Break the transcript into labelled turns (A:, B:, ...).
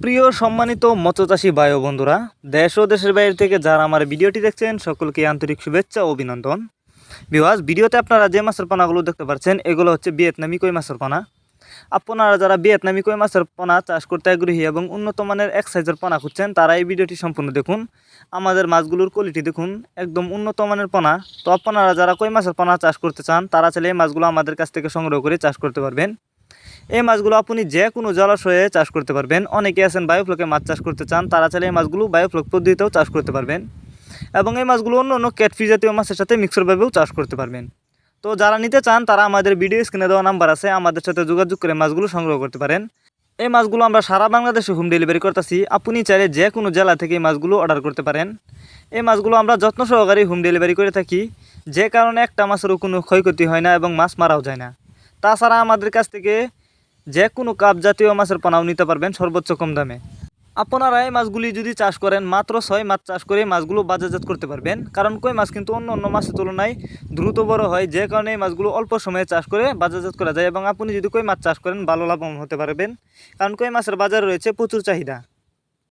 A: প্রিয় সম্মানিত মৎস্যচাষী ভাই ও বন্ধুরা, দেশ ও দেশের বাইরে থেকে যারা আমার ভিডিওটি দেখছেন সকলকে আন্তরিক শুভেচ্ছা ও অভিনন্দন। ভিউয়ার্স, ভিডিওতে আপনারা যে মাছের পোনাগুলো দেখতে পাচ্ছেন এগুলো হচ্ছে ভিয়েতনামি কই মাছের পোনা। আপনারা যারা ভিয়েতনামি কই মাছের পোনা চাষ করতে আগ্রহী এবং উন্নত মানের এক সাইজের পোনা খুঁজছেন তারা এই ভিডিওটি সম্পূর্ণ দেখুন। আমাদের মাছগুলোর কোয়ালিটি দেখুন, একদম উন্নত মানের পোনা। তো আপনারা যারা কই মাছের পোনা চাষ করতে চান তারা চাইলে এই মাছগুলো আমাদের কাছ থেকে সংগ্রহ করে চাষ করতে পারবেন। এই মাছগুলো আপনি যে কোনো জলাশয়ে চাষ করতে পারবেন। অনেকে আছেন বায়োফ্লকে মাছ চাষ করতে চান, তারা চাইলে এই মাছগুলো বায়োফ্লক পদ্ধতিতেও চাষ করতে পারবেন এবং এই মাছগুলো অন্য অন্য ক্যাটফিশ জাতীয় মাছের সাথে মিক্সরভাবেও চাষ করতে পারবেন। তো যারা নিতে চান তারা আমাদের ভিডিও স্ক্রিনে দেওয়া নাম্বার আছে, আমাদের সাথে যোগাযোগ করে মাছগুলো সংগ্রহ করতে পারেন। এই মাছগুলো আমরা সারা বাংলাদেশে হোম ডেলিভারি করতেছি। আপনি চাইলে যে কোনো জেলা থেকে এই মাছগুলো অর্ডার করতে পারেন। এই মাছগুলো আমরা যত্ন সহকারে হোম ডেলিভারি করে থাকি, যে কারণে একটা মাছেরও কোনো ক্ষয়ক্ষতি হয় না এবং মাছ মারাও যায় না। তাছাড়া আমাদের কাছ থেকে যে কোনো কাপ জাতীয় মাছের পোনাও নিতে পারবেন সর্বোচ্চ কম দামে। আপনারা এই মাছগুলি যদি চাষ করেন মাত্র 6 মাছ চাষ করে মাছগুলো বাজারজাত করতে পারবেন, কারণ কই মাছ কিন্তু অন্য অন্য মাছের তুলনায় দ্রুত বড় হয়, যে কারণে এই মাছগুলো অল্প সময়ে চাষ করে বাজারজাত করা যায় এবং আপনি যদি কই মাছ চাষ করেন ভালো লাভবান হতে পারবেন, কারণ কই মাছের বাজারে রয়েছে প্রচুর চাহিদা।